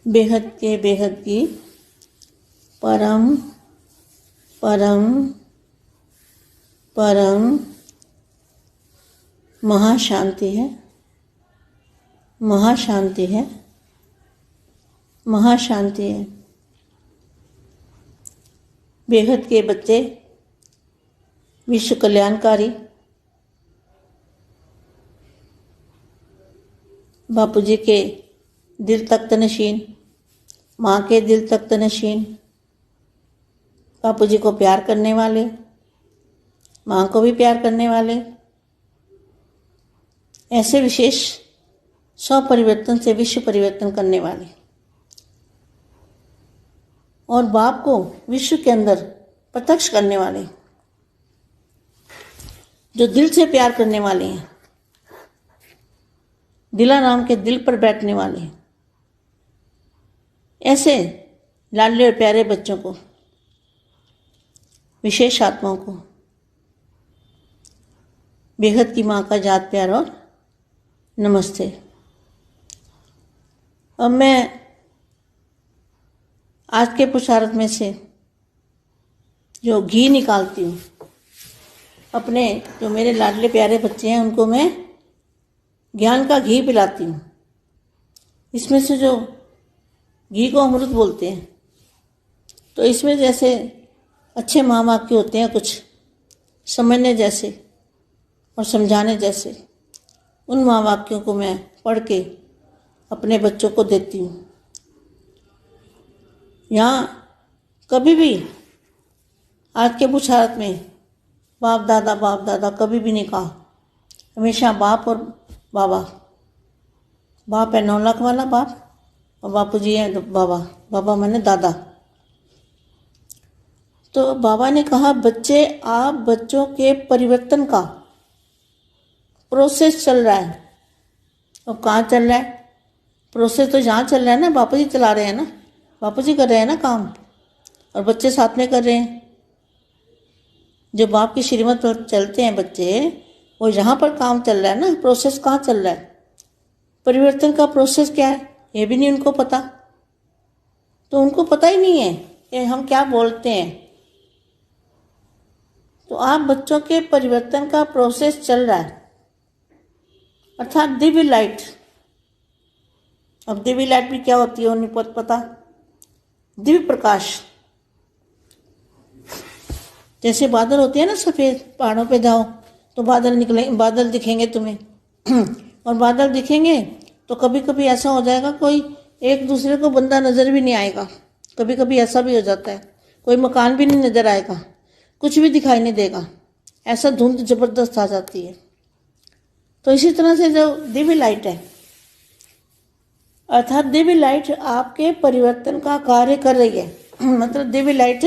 बेहद के बेहद की परम परम परम महाशांति है, महाशांति है, महाशांति है। बेहद के बच्चे विश्व कल्याणकारी बापूजी के दिल तख्त नशीन, माँ के दिल तख्त नशीन, बापूजी को प्यार करने वाले, माँ को भी प्यार करने वाले, ऐसे विशेष स्वपरिवर्तन से विश्व परिवर्तन करने वाले और बाप को विश्व के अंदर प्रत्यक्ष करने वाले, जो दिल से प्यार करने वाले हैं, दिलाराम के दिल पर बैठने वाले हैं। ऐसे लाडले और प्यारे बच्चों को, विशेष आत्माओं को बेहद की माँ का जात प्यार और नमस्ते। अब मैं आज के पुरुषार्थ में से जो घी निकालती हूँ, अपने जो मेरे लाडले प्यारे बच्चे हैं उनको मैं ज्ञान का घी पिलाती हूँ। इसमें से जो घी को अमृत बोलते हैं, तो इसमें जैसे अच्छे माँ वाक्य होते हैं, कुछ समझने जैसे और समझाने जैसे, उन माँ वाक्यों को मैं पढ़ के अपने बच्चों को देती हूँ। यहाँ कभी भी आज के पुरुषार्थ में बाप दादा कभी भी नहीं कहा, हमेशा बाप और बाबा। बाप है 9 लाख वाला बाप और बापूजी है बाबा। बाबा माने दादा। तो बाबा ने कहा, बच्चे आप बच्चों के परिवर्तन का प्रोसेस चल रहा है। अब कहाँ चल रहा है प्रोसेस? तो जहाँ चल रहा है ना, बापूजी चला रहे हैं ना, बापूजी कर रहे हैं ना काम, और बच्चे साथ में कर रहे हैं। जो बाप की श्रीमत पर चलते हैं बच्चे, वो जहाँ पर काम चल रहा है ना, प्रोसेस कहाँ चल रहा है, परिवर्तन का प्रोसेस क्या है, ये भी नहीं उनको पता। तो उनको पता ही नहीं है कि हम क्या बोलते हैं। तो आप बच्चों के परिवर्तन का प्रोसेस चल रहा है, अर्थात दिव्य लाइट। अब दिव्य लाइट भी क्या होती है उन्हें पता। दिव्य प्रकाश, जैसे बादल होते हैं ना सफ़ेद, पहाड़ों पे जाओ तो बादल निकले, बादल दिखेंगे तुम्हें और बादल दिखेंगे तो कभी कभी ऐसा हो जाएगा कोई एक दूसरे को बंदा नज़र भी नहीं आएगा। कभी कभी ऐसा भी हो जाता है, कोई मकान भी नहीं नज़र आएगा, कुछ भी दिखाई नहीं देगा, ऐसा धुंध ज़बरदस्त आ जाती है। तो इसी तरह से जो दिव्य लाइट है, अर्थात दिव्य लाइट आपके परिवर्तन का कार्य कर रही है। मतलब दिव्य लाइट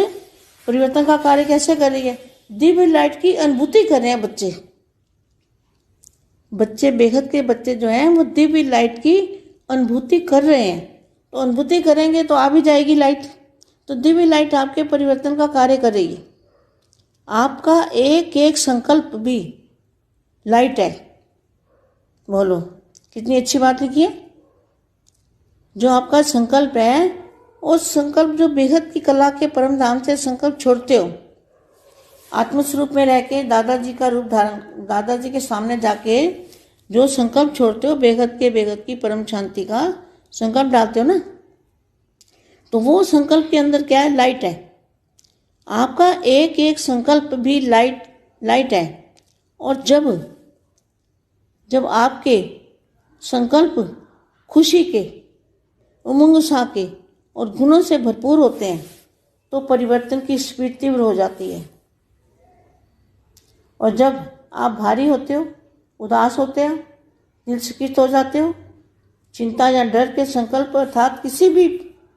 परिवर्तन का कार्य कैसे कर रही है? दिव्य लाइट की अनुभूति कर रहे हैं बच्चे। बच्चे बेहद के बच्चे जो हैं वो दिव्य लाइट की अनुभूति कर रहे हैं। तो अनुभूति करेंगे तो आ भी जाएगी लाइट। तो दिव्य लाइट आपके परिवर्तन का कार्य कर रही है। आपका एक एक संकल्प भी लाइट है। बोलो कितनी अच्छी बात लिखी है। जो आपका संकल्प है, उस संकल्प जो बेहद की कला के परम धाम से संकल्प छोड़ते हो, आत्मस्वरूप में रह के दादाजी का रूप धारण, दादाजी के सामने जाके जो संकल्प छोड़ते हो, बेहद की परम शांति का संकल्प डालते हो ना, तो वो संकल्प के अंदर क्या है? लाइट है। आपका एक एक संकल्प भी लाइट है। और जब आपके संकल्प खुशी के, उमंग उत्साह के और गुणों से भरपूर होते हैं, तो परिवर्तन की स्पीड तीव्र हो जाती है। और जब आप भारी होते हो, उदास होते हो, दिल शिकिस्त हो जाते हो, चिंता या डर के संकल्प अर्थात किसी भी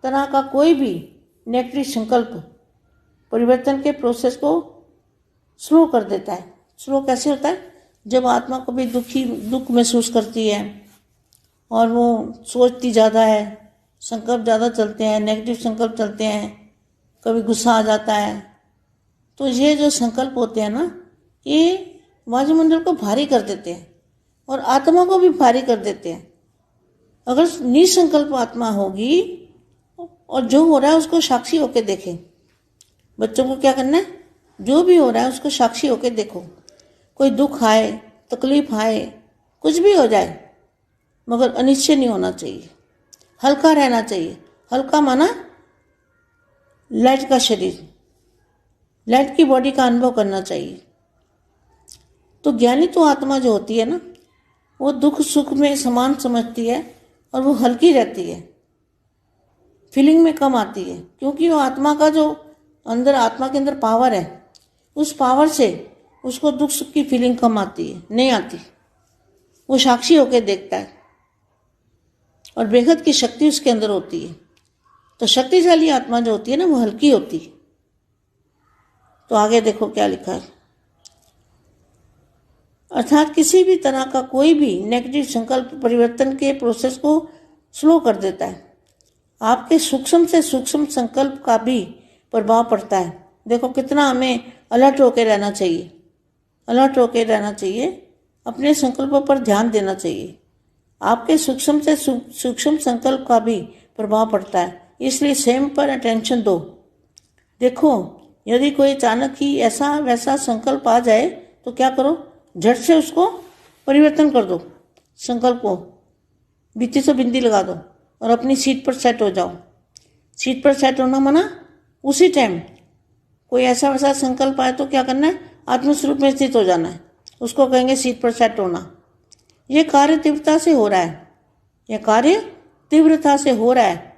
तरह का कोई भी नेगेटिव संकल्प परिवर्तन के प्रोसेस को स्लो कर देता है। स्लो कैसे होता है? जब आत्मा कभी दुख महसूस करती है और वो सोचती ज़्यादा है, संकल्प ज़्यादा चलते हैं, नेगेटिव संकल्प चलते हैं, कभी गुस्सा आ जाता है, तो ये जो संकल्प होते हैं ना, ये वायुमंडल को भारी कर देते हैं। और आत्मा को भी भारी कर देते हैं। अगर निसंकल्प आत्मा होगी और जो हो रहा है उसको साक्षी होकर देखें। बच्चों को क्या करना है, जो भी हो रहा है उसको साक्षी होकर देखो। कोई दुख आए, तकलीफ आए, कुछ भी हो जाए, मगर अनिश्चय नहीं होना चाहिए, हल्का रहना चाहिए। हल्का माना लाइट का शरीर, लाइट की बॉडी का अनुभव करना चाहिए। तो ज्ञानी तो आत्मा जो होती है ना, वो दुख सुख में समान समझती है और वो हल्की रहती है, फीलिंग में कम आती है, क्योंकि वो आत्मा का जो अंदर, आत्मा के अंदर पावर है, उस पावर से उसको दुख सुख की फीलिंग कम आती है, नहीं आती। वो साक्षी होकर देखता है और बेहद की शक्ति उसके अंदर होती है। तो शक्तिशाली आत्मा जो होती है ना, वो हल्की होती है। तो आगे देखो क्या लिखा है। अर्थात किसी भी तरह का कोई भी नेगेटिव संकल्प परिवर्तन के प्रोसेस को स्लो कर देता है। आपके सूक्ष्म से सूक्ष्म संकल्प का भी प्रभाव पड़ता है। देखो कितना हमें अलर्ट होकर रहना चाहिए, अलर्ट होकर रहना चाहिए, अपने संकल्पों पर ध्यान देना चाहिए। आपके सूक्ष्म से सूक्ष्म संकल्प का भी प्रभाव पड़ता है, इसलिए स्वयं पर अटेंशन दो। देखो यदि कोई अचानक ही ऐसा वैसा संकल्प आ जाए तो क्या करो, झट से उसको परिवर्तन कर दो, संकल्प को बीती से बिंदी लगा दो और अपनी सीट पर सेट हो जाओ। सीट पर सेट होना माना उसी टाइम कोई ऐसा वैसा संकल्प आए तो क्या करना है, आत्मस्वरूप में स्थित हो जाना है, उसको कहेंगे सीट पर सेट होना। ये कार्य तीव्रता से हो रहा है, यह कार्य तीव्रता से हो रहा है,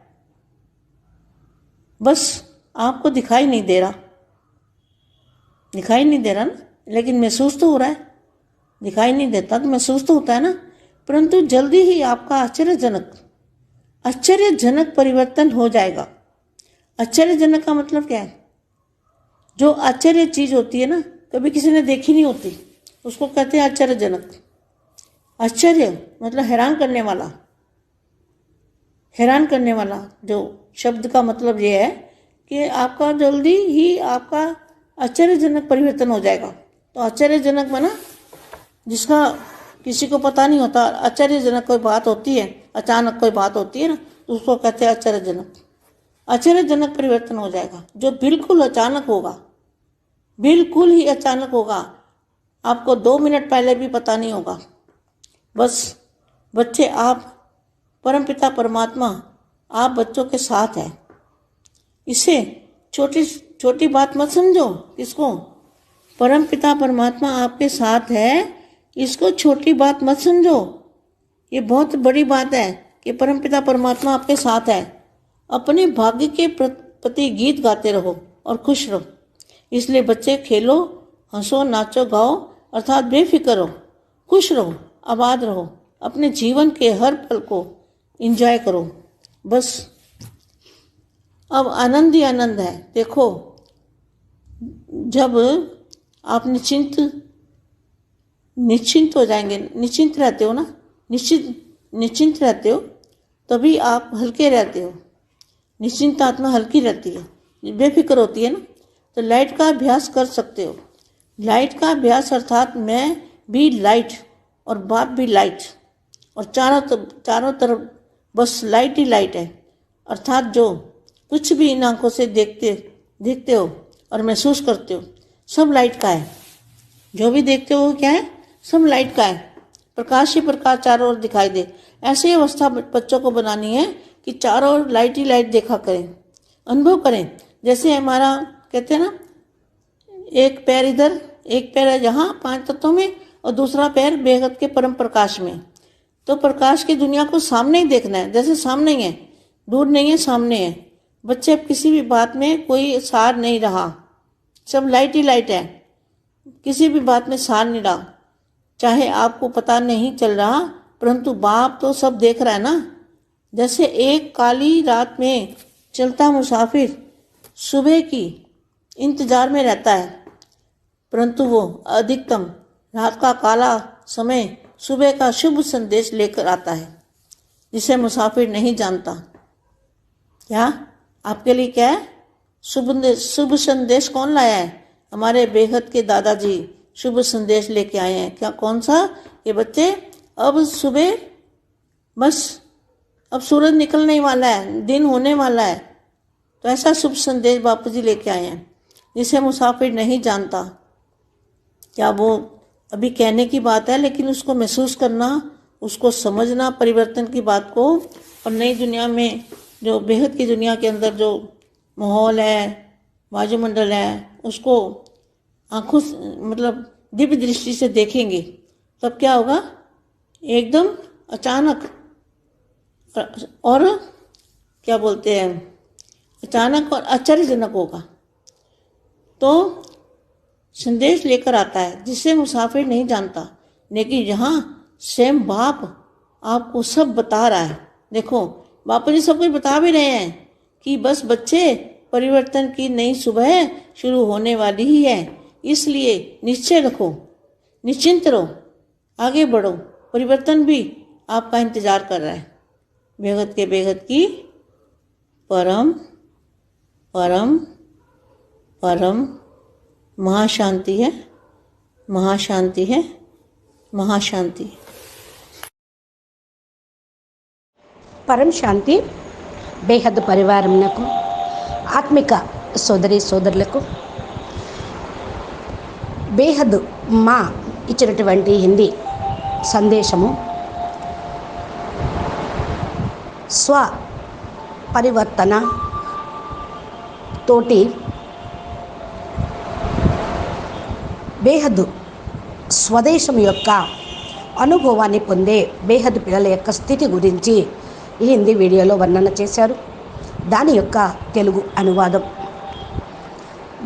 बस आपको दिखाई नहीं दे रहा, दिखाई नहीं दे रहा ना, लेकिन महसूस तो हो रहा है। दिखाई नहीं देता तो महसूस तो होता है ना, परंतु जल्दी ही आपका आश्चर्यजनक परिवर्तन हो जाएगा। आश्चर्यजनक का मतलब क्या है, जो आश्चर्य चीज होती है ना, कभी किसी ने देखी नहीं होती, उसको कहते हैं आश्चर्यजनक। आश्चर्य मतलब हैरान करने वाला, हैरान करने वाला जो शब्द का मतलब ये है कि आपका जल्दी ही आपका आश्चर्यजनक परिवर्तन हो जाएगा। तो आश्चर्यजनक माना जिसका किसी को पता नहीं होता, आश्चर्यजनक कोई बात होती है, अचानक कोई बात होती है ना, तो उसको कहते हैं आश्चर्यजनक। आश्चर्यजनक परिवर्तन हो जाएगा जो बिल्कुल अचानक होगा, बिल्कुल ही अचानक होगा, आपको 2 मिनट पहले भी पता नहीं होगा। बस बच्चे, आप परमपिता परमात्मा आप बच्चों के साथ है, इसे छोटी छोटी बात मत समझो। किसको? परमपिता परमात्मा आपके साथ है, इसको छोटी बात मत समझो। ये बहुत बड़ी बात है कि परमपिता परमात्मा आपके साथ है। अपने भाग्य के प्रति गीत गाते रहो और खुश रहो। इसलिए बच्चे खेलो, हंसो, नाचो, गाओ, अर्थात बेफिक्र रहो, खुश रहो, आबाद रहो, अपने जीवन के हर पल को एंजॉय करो। बस अब आनंद ही आनंद है। देखो जब आप निश्चिंत हो जाएंगे, निश्चिंत रहते हो ना, निश्चिंत रहते हो, तभी आप हल्के रहते हो। निश्चिंत आत्मा हल्की रहती है, बेफिक्र होती है ना। तो लाइट का अभ्यास कर सकते हो। लाइट का अभ्यास अर्थात मैं भी लाइट और बाप भी लाइट, और चारों तरफ बस लाइट ही लाइट है। अर्थात जो कुछ भी इन आंखों से देखते हो और महसूस करते हो, सब लाइट का है। जो भी देखते हो क्या है, सब लाइट का है। प्रकाश ही प्रकाश चारों ओर दिखाई दे। ऐसी अवस्था बच्चों को बनानी है कि चारों ओर लाइट ही लाइट देखा करें, अनुभव करें। जैसे हमारा कहते हैं ना, एक पैर इधर, एक पैर है यहाँ 5 तत्वों में, और दूसरा पैर बेहद के परम प्रकाश में। तो प्रकाश की दुनिया को सामने ही देखना है, जैसे सामने ही है, दूर नहीं है, सामने है। बच्चे अब किसी भी बात में कोई सार नहीं रहा, सब लाइट ही लाइट है, किसी भी बात में सार नहीं रहा। चाहे आपको पता नहीं चल रहा, परंतु बाप तो सब देख रहा है ना। जैसे एक काली रात में चलता मुसाफिर सुबह की इंतजार में रहता है, परंतु वो अधिकतम रात का काला समय सुबह का शुभ संदेश लेकर आता है, जिसे मुसाफिर नहीं जानता। क्या आपके लिए क्या है? शुभ संदेश कौन लाया है? हमारे बेहद के दादाजी शुभ संदेश लेके आए हैं। क्या? कौन सा? ये बच्चे अब सुबह बस, अब सूरज निकलने ही वाला है, दिन होने वाला है। तो ऐसा शुभ संदेश बापू जी लेके आए हैं, जिसे मुसाफिर नहीं जानता। क्या वो अभी कहने की बात है, लेकिन उसको महसूस करना, उसको समझना, परिवर्तन की बात को, और नई दुनिया में, जो बेहद की दुनिया के अंदर जो माहौल है, वायुमंडल है, उसको आंखों मतलब दिव्य दृष्टि से देखेंगे, तब क्या होगा, एकदम अचानक, और क्या बोलते हैं, अचानक और आश्चर्यजनक होगा। तो संदेश लेकर आता है जिसे मुसाफिर नहीं जानता, लेकिन यहाँ स्वयं बाप आपको सब बता रहा है। देखो, बापू जी सब कुछ बता भी रहे हैं कि बस बच्चे, परिवर्तन की नई सुबह शुरू होने वाली ही है, इसलिए निश्चय रखो, निश्चिंत रहो, आगे बढ़ो, परिवर्तन भी आपका इंतजार कर रहा है। बेहद के बेहद की परम परम परम महाशांति है, महाशांति है, महाशांति है। పరం శాంతి బేహద్ పరివారంకు, ఆత్మిక సోదరి సోదరులకు బేహద్ మా ఇచ్చినటువంటి హిందీ సందేశము, స్వ పరివర్తన తోటి బేహద్ స్వదేశం యొక్క అనుభవాన్ని పొందే బేహద్ పిల్లల యొక్క స్థితి గురించి ఈ హిందీ వీడియోలో వర్ణన చేశారు. దాని యొక్క తెలుగు అనువాదం.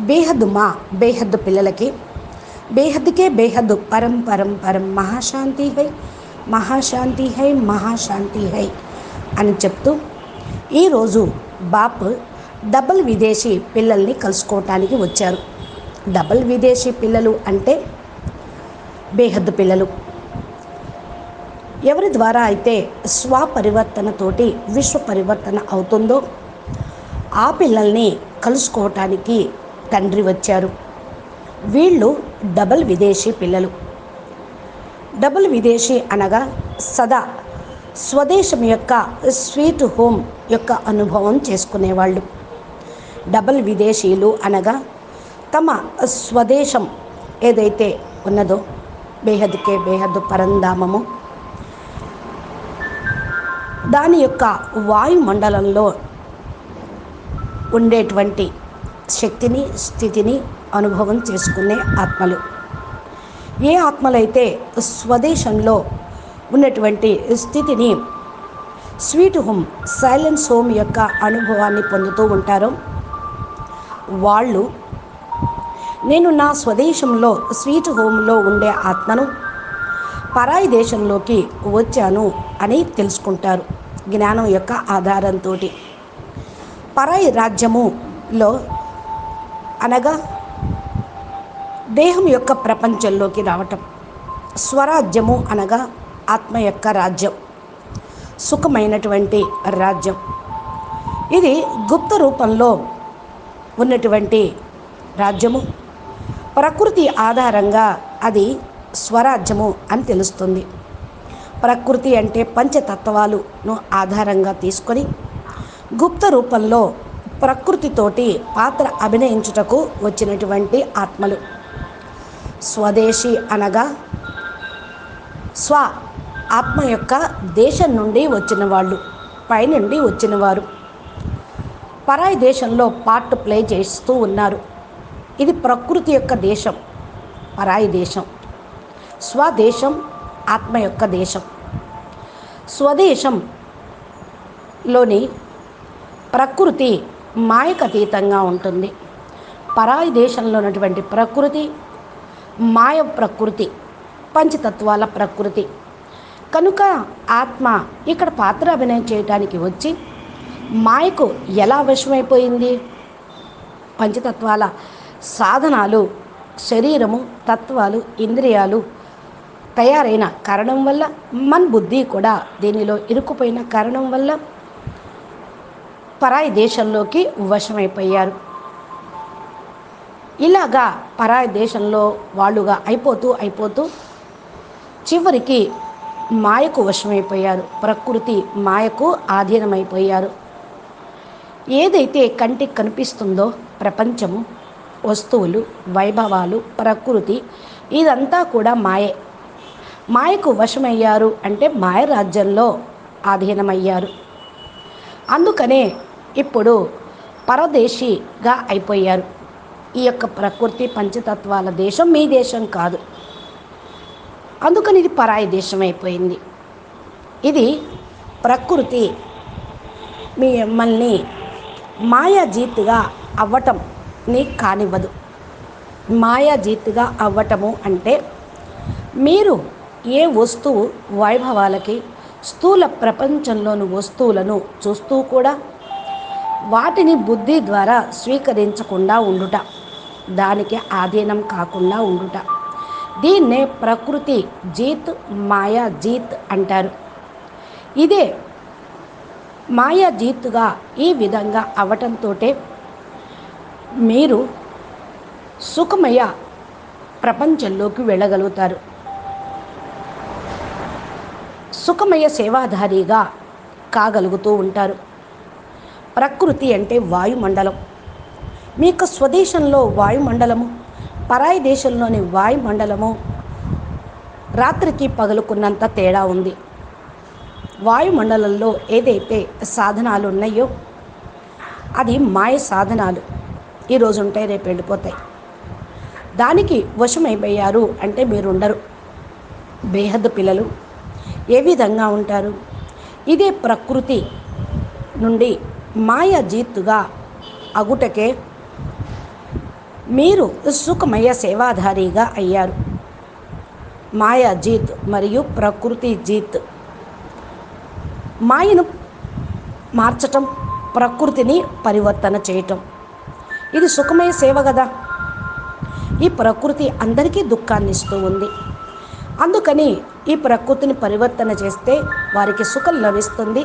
బేహద్ మా బేహద్ పిల్లలకి బేహద్కే బేహద్ పరం పరం పరం మహాశాంతి హై, మహాశాంతి హై, మహాశాంతి హై అని చెప్తూ ఈరోజు బాప్ డబుల్ విదేశీ పిల్లల్ని కలుసుకోవటానికి వచ్చారు. డబుల్ విదేశీ పిల్లలు అంటే బేహద్ పిల్లలు. ఎవరి ద్వారా అయితే స్వపరివర్తనతోటి విశ్వ పరివర్తన అవుతుందో ఆ పిల్లల్ని కలుసుకోవటానికి తండ్రి వచ్చారు. వీళ్ళు డబుల్ విదేశీ పిల్లలు. డబుల్ విదేశీ అనగా సదా స్వదేశం యొక్క స్వీట్ హోమ్ యొక్క అనుభవం చేసుకునేవాళ్ళు. డబుల్ విదేశీయులు అనగా తమ స్వదేశం ఏదైతే ఉన్నదో, బేహద్కే బేహద్ పరంధామము, దాని యొక్క వాయుమండలంలో ఉండేటువంటి శక్తిని, స్థితిని అనుభవం చేసుకునే ఆత్మలు. ఏ ఆత్మలైతే స్వదేశంలో ఉన్నటువంటి స్థితిని, స్వీట్ హోమ్, సైలెన్స్ హోమ్ యొక్క అనుభవాన్ని పొందుతూ ఉంటారో వాళ్ళు, నేను నా స్వదేశంలో స్వీట్ హోమ్లో ఉండే ఆత్మను పరాయి దేశంలోకి వచ్చాను అని తెలుసుకుంటారు. జ్ఞానం యొక్క ఆధారంతో పరాయి రాజ్యములో అనగా దేహం యొక్క ప్రపంచంలోకి రావటం. స్వరాజ్యము అనగా ఆత్మ యొక్క రాజ్యం, సుఖమైనటువంటి రాజ్యం. ఇది గుప్త రూపంలో ఉన్నటువంటి రాజ్యము. ప్రకృతి ఆధారంగా అది స్వరాజ్యము అని తెలుస్తుంది. ప్రకృతి అంటే పంచతత్వాలను ఆధారంగా తీసుకొని గుప్త రూపంలో ప్రకృతితోటి పాత్ర అభినయించుటకు వచ్చినటువంటి ఆత్మలు. స్వదేశీ అనగా స్వ ఆత్మ యొక్క దేశం నుండి వచ్చిన వాళ్ళు, పైనుండి వచ్చినవారు. పరాయి దేశంలో పార్ట్ ప్లే చేస్తూ ఉన్నారు. ఇది ప్రకృతి యొక్క దేశం, పరాయి దేశం. స్వదేశం ఆత్మ యొక్క దేశం. స్వదేశంలోని ప్రకృతి మాయకు అతీతంగా ఉంటుంది. పరాయి దేశంలో ఉన్నటువంటి ప్రకృతి మాయ ప్రకృతి, పంచతత్వాల ప్రకృతి. కనుక ఆత్మ ఇక్కడ పాత్ర అభినయం చేయడానికి వచ్చి మాయకు ఎలా వశమైపోయింది? పంచతత్వాల సాధనాలు, శరీరము, తత్వాలు, ఇంద్రియాలు తయారైన కారణం వల్ల, మన బుద్ధి కూడా దీనిలో ఇరుక్కుపోయిన కారణం వల్ల పరాయి దేశంలోకి వశమైపోయారు. ఇలాగా పరాయి దేశంలో వాళ్ళుగా అయిపోతూ చివరికి మాయకు వశమైపోయారు, ప్రకృతి మాయకు ఆధీనమైపోయారు. ఏదైతే కంటికి కనిపిస్తుందో ప్రపంచము, వస్తువులు, వైభవాలు, ప్రకృతి, ఇదంతా కూడా మాయే. మాయకు వశమయ్యారు అంటే మాయ రాజ్యంలో ఆధీనమయ్యారు. అందుకనే ఇప్పుడు పరదేశిగా అయిపోయారు. ఈ యొక్క ప్రకృతి పంచతత్వాల దేశం మీ దేశం కాదు, అందుకని ఇది పరాయి దేశం అయిపోయింది. ఇది ప్రకృతి మిమ్మల్ని మాయాజీతుగా అవ్వటంని కానివ్వదు. మాయాజీతుగా అవ్వటము అంటే మీరు ఏ వస్తువు వైభవాలకి, స్థూల ప్రపంచంలోని వస్తువులను చూస్తూ కూడా వాటిని బుద్ధి ద్వారా స్వీకరించకుండా ఉండుట, దానికి ఆధీనం కాకుండా ఉండుట, దీన్నే ప్రకృతి జీత్, మాయా జీత్ అంటారు. ఇదే మాయాజీతుగా ఈ విధంగా అవటంతో మీరు సుఖమయ ప్రపంచంలోకి వెళ్ళగలుగుతారు. సుఖమయ సేవాధారిగా కాగలుగుతూ ఉంటారు. ప్రకృతి అంటే వాయుమండలం. మీకు స్వదేశంలో వాయుమండలము, పరాయి దేశంలోని వాయుమండలము రాత్రికి పగలుకున్నంత తేడా ఉంది. వాయుమండలంలో ఏదైతే సాధనాలు ఉన్నాయో అది మాయ సాధనాలు. ఈరోజు ఉంటాయి, రేపు వెళ్ళిపోతాయి. దానికి వశమైపోయారు అంటే మీరు ఉండరు. బేహద్దు పిల్లలు ఏ విధంగా ఉంటారు? ఇదే ప్రకృతి నుండి మాయాజీతుగా అగుటకే మీరు సుఖమయ సేవాధారిగా అయ్యారు. మాయాజీత్ మరియు ప్రకృతి జీత్. మాయను మార్చటం, ప్రకృతిని పరివర్తన చేయటం, ఇది సుఖమయ సేవ కదా. ఈ ప్రకృతి అందరికీ దుఃఖాన్ని ఇస్తూ ఉంది. అందుకని ఈ ప్రకృతిని పరివర్తన చేస్తే వారికి సుఖం లభిస్తుంది.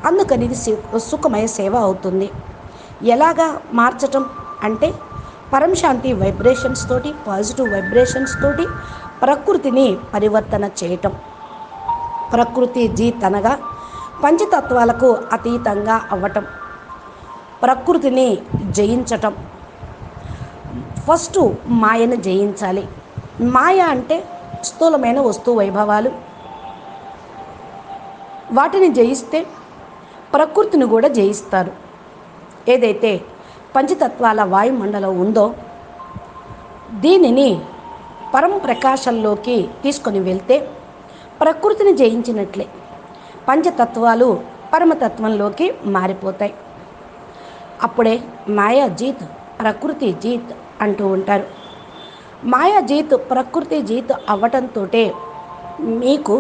అందుకని ఇది సుఖమయ సేవ అవుతుంది. ఎలాగా మార్చటం అంటే పరంశాంతి వైబ్రేషన్స్ తోటి, పాజిటివ్ వైబ్రేషన్స్ తోటి ప్రకృతిని పరివర్తన చేయటం. ప్రకృతి జీత్ అనగా పంచతత్వాలకు అతీతంగా అవ్వటం, ప్రకృతిని జయించటం. ఫస్ట్ మాయను జయించాలి. మాయ అంటే స్థూలమైన వస్తు వైభవాలు. వాటిని జయిస్తే ప్రకృతిని కూడా జయిస్తారు. ఏదైతే పంచతత్వాల వాయుమండలం ఉందో దీనిని పరం ప్రకాశంలోకి తీసుకొని వెళ్తే ప్రకృతిని జయించినట్లే. పంచతత్వాలు పరమతత్వంలోకి మారిపోతాయి. అప్పుడే మాయా జీత్, ప్రకృతి జీత్ అంటూ ఉంటారు. మాయా జీత్, ప్రకృతి జీత్ అవ్వటంతో మీకు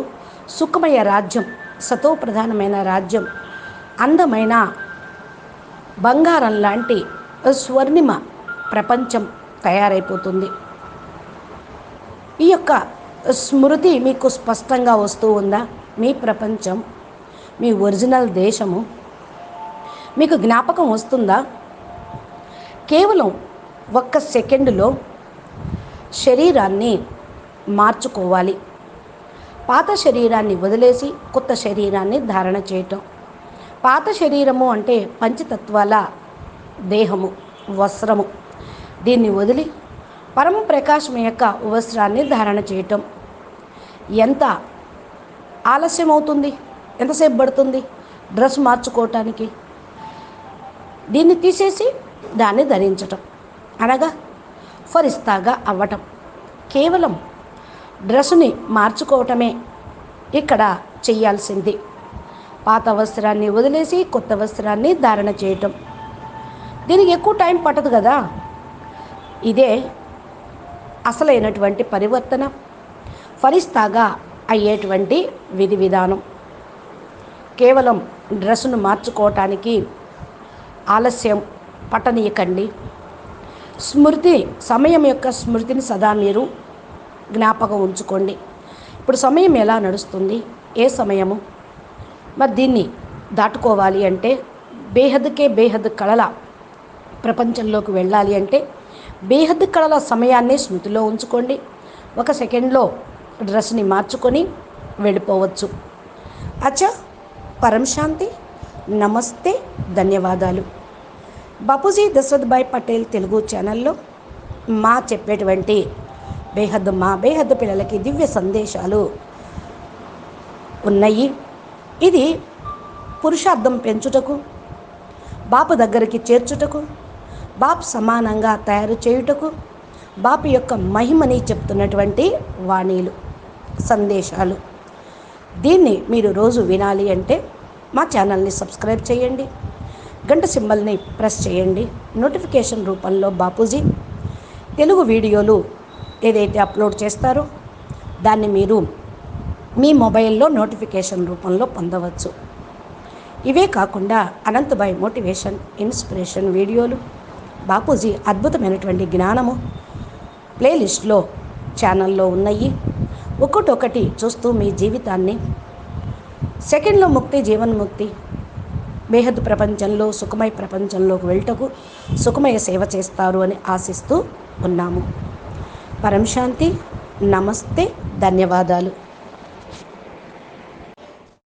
సుఖమయ రాజ్యం, సతోప్రధానమైన రాజ్యం, అందమైన బంగారం లాంటి స్వర్ణిమ ప్రపంచం తయారైపోతుంది. ఈ యొక్క స్మృతి మీకు స్పష్టంగా వస్తూ ఉందా? మీ ప్రపంచం, మీ ఒరిజినల్ దేశము మీకు జ్ఞాపకం వస్తుందా? కేవలం ఒక్క సెకండులో శరీరాన్ని మార్చుకోవాలి. పాత శరీరాన్ని వదిలేసి కొత్త శరీరాన్ని ధారణ చేయటం. పాత శరీరము అంటే పంచతత్వాల దేహము, వస్త్రము. దీన్ని వదిలి పరమ ప్రకాశం యొక్క వస్త్రాన్ని ధారణ చేయటం. ఎంత ఆలస్యం అవుతుంది? ఎంతసేపు పడుతుంది డ్రెస్ మార్చుకోవటానికి? దీన్ని తీసేసి దాన్ని ధరించటం అనగా ఫరిస్తాగా అవ్వటం. కేవలం డ్రెస్సుని మార్చుకోవటమే ఇక్కడ చెయ్యాల్సింది. పాత వస్త్రాన్ని వదిలేసి కొత్త వస్త్రాన్ని ధారణ చేయటం. దీనికి ఎక్కువ టైం పట్టదు కదా. ఇదే అసలైనటువంటి పరివర్తన, ఫరిస్తాగా అయ్యేటువంటి విధి విధానం. కేవలం డ్రెస్సును మార్చుకోవటానికి ఆలస్యం పట్టనీయకండి. స్మృతి, సమయం యొక్క స్మృతిని సదా మీరు జ్ఞాపకం ఉంచుకోండి. ఇప్పుడు సమయం ఎలా నడుస్తుంది? ఏ సమయము? మరి దీన్ని దాటుకోవాలి అంటే బేహద్కే బేహద్ కళల ప్రపంచంలోకి వెళ్ళాలి అంటే బేహద్ కళల సమయాన్ని స్మృతిలో ఉంచుకోండి. ఒక సెకండ్లో డ్రెస్ని మార్చుకొని వెళ్ళిపోవచ్చు. అచ్చా, పరం శాంతి, నమస్తే, ధన్యవాదాలు. బాపూజీ దశరథ్ భాయ్ పటేల్ తెలుగు ఛానల్లో మా చెప్పేటువంటి బేహద్దు పిల్లలకి దివ్య సందేశాలు ఉన్నాయి. ఇది పురుషార్థం పెంచుటకు, బాపు దగ్గరికి చేర్చుటకు, బాపు సమానంగా తయారు చేయుటకు, బాపు యొక్క మహిమని చెప్తున్నటువంటి వాణీలు, సందేశాలు. దీన్ని మీరు రోజు వినాలి అంటే మా ఛానల్ని సబ్స్క్రైబ్ చేయండి, గంట సింబల్ని ప్రెస్ చేయండి. నోటిఫికేషన్ రూపంలో బాపూజీ తెలుగు వీడియోలు ఏదైతే అప్లోడ్ చేస్తారో దాన్ని మీరు మీ మొబైల్లో నోటిఫికేషన్ రూపంలో పొందవచ్చు. ఇవే కాకుండా అనంతభాయ్ మోటివేషన్, ఇన్స్పిరేషన్ వీడియోలు, బాపూజీ అద్భుతమైనటువంటి జ్ఞానము ప్లేలిస్ట్లో ఛానల్లో ఉన్నాయి. ఒక్కొక్కటి చూస్తూ మీ జీవితాన్ని సెకండ్లో ముక్తి, జీవన్ముక్తి, బేహద్దు ప్రపంచంలో సుఖమయ ప్రపంచంలోకి వెళ్ళటకు సుఖమయ సేవ చేస్తారు అని ఆశిస్తూ ఉన్నాము. పరం శాంతి, నమస్తే, ధన్యవాదాలు.